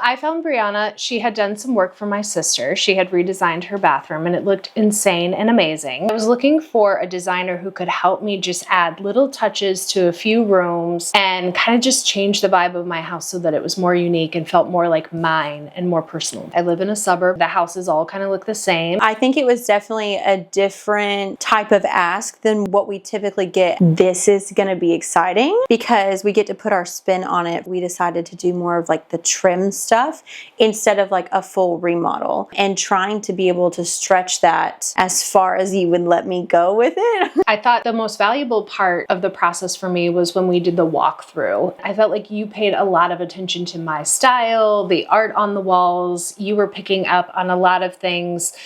I found Brianna. She had done some work for my sister. She had redesigned her bathroom and it looked insane and amazing. I was looking for a designer who could help me just add little touches to a few rooms and kind of just change the vibe of my house so that it was more unique and felt more like mine and more personal. I live in a suburb. The houses all kind of look the same. I think it was definitely a different type of ask than what we typically get. This is going to be exciting because we get to put our spin on it. We decided to do more of like the trim stuff instead of like a full remodel, and trying to be able to stretch that as far as you would let me go with it. I thought the most valuable part of the process for me was when we did the walkthrough. I felt like you paid a lot of attention to my style, the art on the walls. You were picking up on a lot of things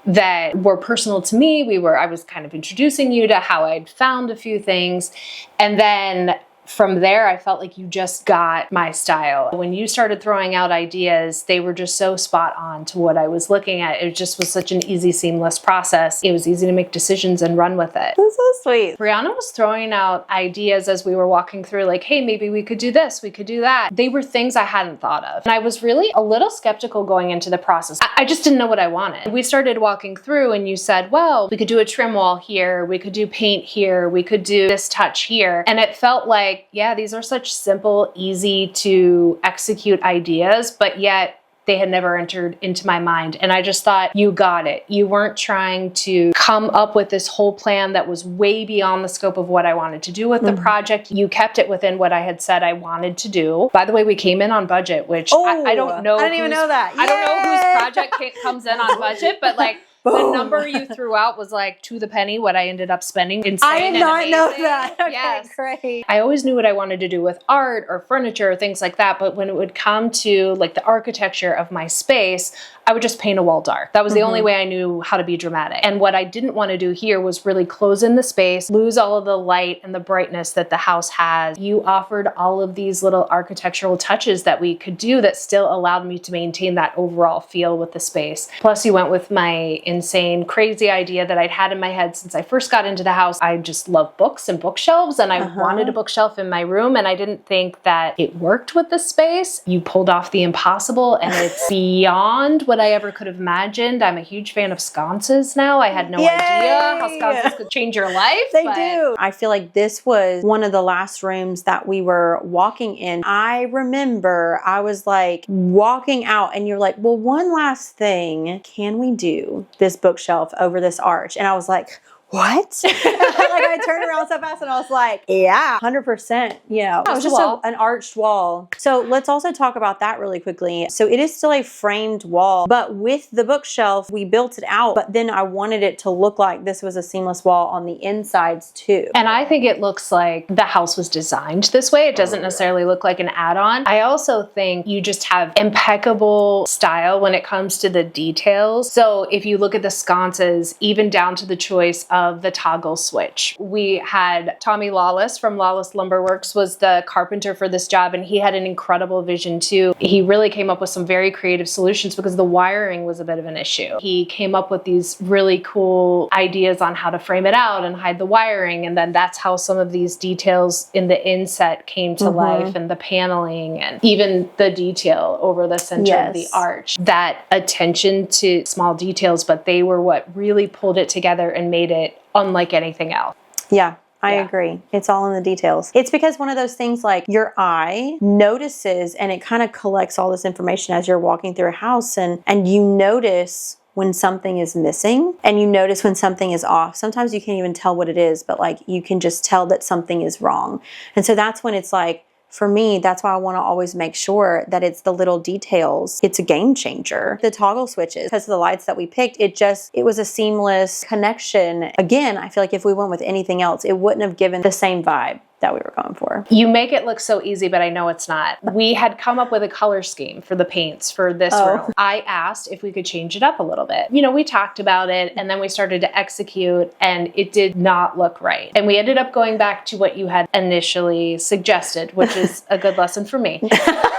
that were personal to me. I was kind of introducing you to how I'd found a few things. And then from there, I felt like you just got my style. When you started throwing out ideas, they were just so spot on to what I was looking at. It just was such an easy, seamless process. It was easy to make decisions and run with it. That's so sweet. Brianna was throwing out ideas as we were walking through, like, hey, maybe we could do this, we could do that. They were things I hadn't thought of. And I was really a little skeptical going into the process. I just didn't know what I wanted. We started walking through and you said, well, we could do a trim wall here, we could do paint here, we could do this touch here. And it felt like, yeah, these are such simple, easy to execute ideas, but yet they had never entered into my mind. And I just thought, you got it. You weren't trying to come up with this whole plan that was way beyond the scope of what I wanted to do with the project. You kept it within what I had said I wanted to do. By the way, we came in on budget, which I don't know. I didn't even know that. I don't know whose project comes in on budget, but like, the number you threw out was like to the penny what I ended up spending. Insane. I did not know that. Okay, yes. Great. I always knew what I wanted to do with art or furniture or things like that. But when it would come to like the architecture of my space, I would just paint a wall dark. That was the only way I knew how to be dramatic. And what I didn't want to do here was really close in the space, lose all of the light and the brightness that the house has. You offered all of these little architectural touches that we could do that still allowed me to maintain that overall feel with the space. Plus you went with my insane, crazy idea that I'd had in my head since I first got into the house. I just love books and bookshelves, and I wanted a bookshelf in my room, and I didn't think that it worked with the space. You pulled off the impossible, and it's beyond what I ever could have imagined. I'm a huge fan of sconces now. I had no idea how sconces could change your life. They do. I feel like this was one of the last rooms that we were walking in. I remember I was like walking out and you're like, well, one last thing, can we do this bookshelf over this arch? And I was like, what? Like I turned around so fast and I was like, yeah, 100%. Yeah, it was just an arched wall. So let's also talk about that really quickly. So it is still a framed wall, but with the bookshelf, we built it out, but then I wanted it to look like this was a seamless wall on the insides too. And I think it looks like the house was designed this way. It doesn't necessarily look like an add-on. I also think you just have impeccable style when it comes to the details. So if you look at the sconces, even down to the choice of the toggle switch. We had Tommy Lawless from Lawless Lumberworks was the carpenter for this job, and he had an incredible vision too. He really came up with some very creative solutions because the wiring was a bit of an issue. He came up with these really cool ideas on how to frame it out and hide the wiring, and then that's how some of these details in the inset came to life, and the paneling and even the detail over the center of the arch. That attention to small details, but they were what really pulled it together and made it unlike anything else. Yeah. I agree. It's all in the details. It's because one of those things like your eye notices and it kind of collects all this information as you're walking through a house, and you notice when something is missing and you notice when something is off. Sometimes you can't even tell what it is, but like you can just tell that something is wrong. And so that's when it's like, for me, that's why I want to always make sure that it's the little details. It's a game changer. The toggle switches, because of the lights that we picked, it was a seamless connection. Again, I feel like if we went with anything else, it wouldn't have given the same vibe that we were going for. You make it look so easy, but I know it's not. We had come up with a color scheme for the paints for this room. I asked if we could change it up a little bit. You know, we talked about it and then we started to execute and it did not look right. And we ended up going back to what you had initially suggested, which is a good lesson for me,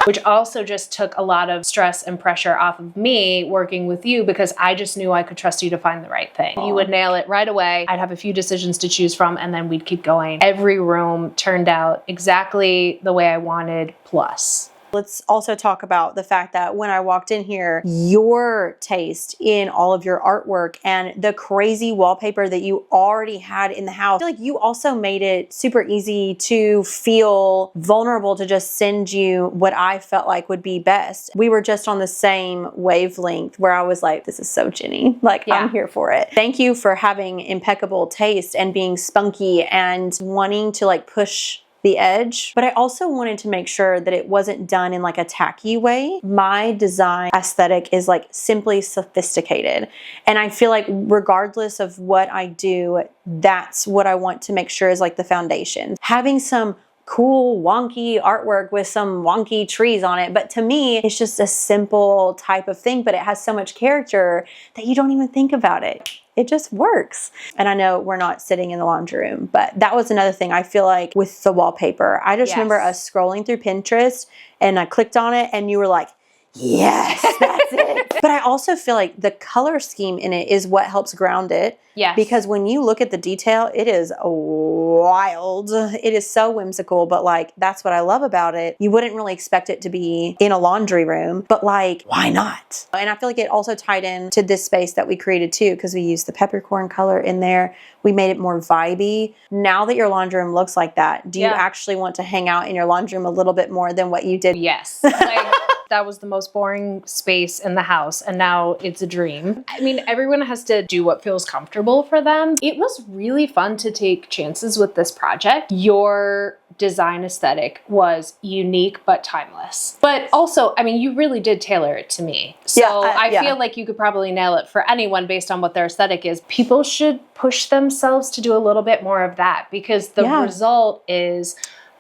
which also just took a lot of stress and pressure off of me working with you because I just knew I could trust you to find the right thing. You would nail it right away. I'd have a few decisions to choose from and then we'd keep going. Every room turned out exactly the way I wanted, plus. Let's also talk about the fact that when I walked in here, your taste in all of your artwork and the crazy wallpaper that you already had in the house, I feel like you also made it super easy to feel vulnerable to just send you what I felt like would be best. We were just on the same wavelength where I was like, this is so Jenny. Like, I'm here for it. Thank you for having impeccable taste and being spunky and wanting to like push the edge, but I also wanted to make sure that it wasn't done in like a tacky way. My design aesthetic is like simply sophisticated. And I feel like regardless of what I do, that's what I want to make sure is like the foundation. Having some cool wonky artwork with some wonky trees on it, but to me it's just a simple type of thing, but it has so much character that you don't even think about it. It just works. And I know we're not sitting in the laundry room, but that was another thing I feel like with the wallpaper. I just remember us scrolling through Pinterest and I clicked on it and you were like, yes, that's it. But I also feel like the color scheme in it is what helps ground it. Yes. Because when you look at the detail, it is wild. It is so whimsical, but like, that's what I love about it. You wouldn't really expect it to be in a laundry room, but like, why not? And I feel like it also tied in to this space that we created too, because we used the peppercorn color in there. We made it more vibey. Now that your laundry room looks like that, do you actually want to hang out in your laundry room a little bit more than what you did? Yes. Like, that was the most boring space in the house, and now it's a dream. I mean, everyone has to do what feels comfortable for them. It was really fun to take chances with this project. Your design aesthetic was unique but timeless. But also, I mean, you really did tailor it to me. So I feel like you could probably nail it for anyone based on what their aesthetic is. People should push themselves to do a little bit more of that, because the result is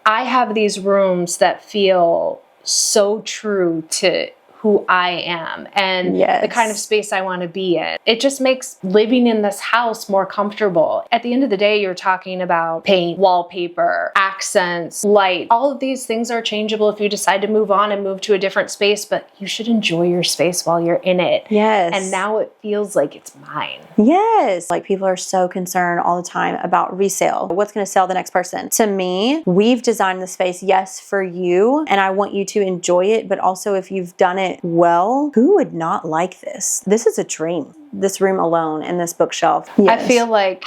I have these rooms that feel so true to who I am and the kind of space I want to be in. It just makes living in this house more comfortable. At the end of the day, you're talking about paint, wallpaper, accents, light. All of these things are changeable if you decide to move on and move to a different space, but you should enjoy your space while you're in it. Yes. And now it feels like it's mine. Yes. Like, people are so concerned all the time about resale. What's going to sell the next person? To me, we've designed the space, yes, for you, and I want you to enjoy it, but also if you've done it well, who would not like this? This is a dream. This room alone and this bookshelf. Yes. I feel like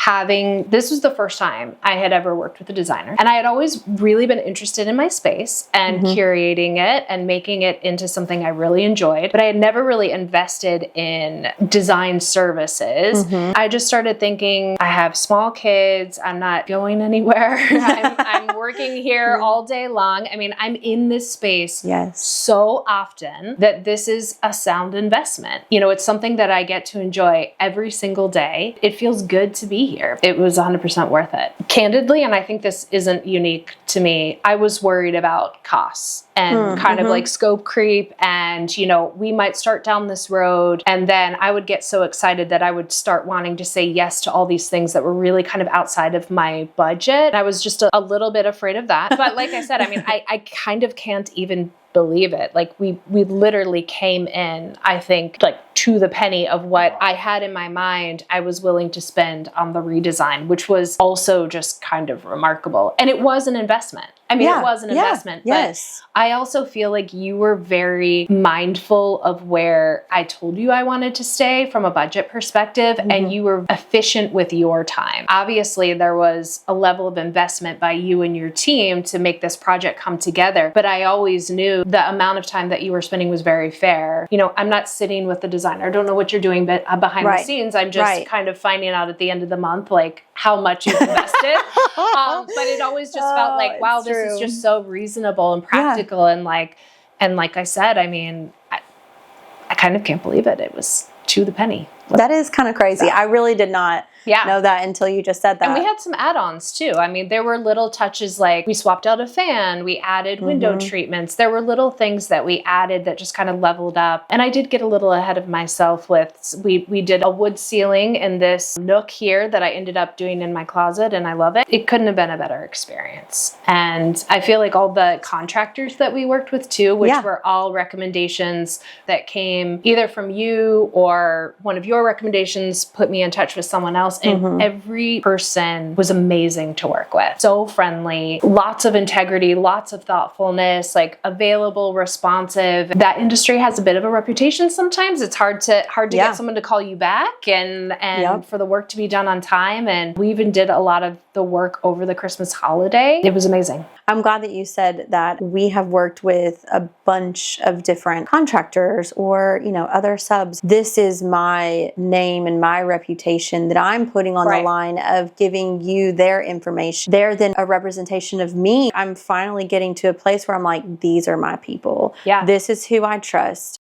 this was the first time I had ever worked with a designer. And I had always really been interested in my space and curating it and making it into something I really enjoyed. But I had never really invested in design services. I just started thinking, I have small kids. I'm not going anywhere. I'm working here all day long. I mean, I'm in this space so often that this is a sound investment. You know, it's something that I get to enjoy every single day. It feels good to be here. It was 100% worth it. Candidly, and I think this isn't unique to me, I was worried about costs and kind of like scope creep. And, you know, we might start down this road and then I would get so excited that I would start wanting to say yes to all these things that were really kind of outside of my budget. I was just a little bit afraid of that. But like I said, I mean, I kind of can't even believe it. Like we literally came in, I think, like to the penny of what I had in my mind I was willing to spend on the redesign, which was also just kind of remarkable. And it was an investment. I mean, it was an investment, but I also feel like you were very mindful of where I told you I wanted to stay from a budget perspective, and you were efficient with your time. Obviously, there was a level of investment by you and your team to make this project come together, but I always knew the amount of time that you were spending was very fair. You know, I'm not sitting with the designer. I don't know what you're doing behind the scenes. I'm just kind of finding out at the end of the month, like, how much you've invested. But it always just felt like, wow, this is just so reasonable and practical. And like I said, I mean, I kind of can't believe it. It was to the penny. That is kind of crazy. I really did not know that until you just said that. And we had some add-ons too. I mean, there were little touches like we swapped out a fan, we added window treatments. There were little things that we added that just kind of leveled up. And I did get a little ahead of myself with, we did a wood ceiling in this nook here that I ended up doing in my closet, and I love it. It couldn't have been a better experience. And I feel like all the contractors that we worked with too, which were all recommendations that came either from you or one of your your recommendations put me in touch with someone else, and every person was amazing to work with. So friendly, lots of integrity, lots of thoughtfulness, like available, responsive. That industry has a bit of a reputation sometimes. It's hard to get someone to call you back and for the work to be done on time. And we even did a lot of the work over the Christmas holiday. It was amazing. I'm glad that you said that. We have worked with a bunch of different contractors or, other subs. This is my name and my reputation that I'm putting on the line of giving you their information. They're then a representation of me. I'm finally getting to a place where I'm like, these are my people. Yeah. This is who I trust.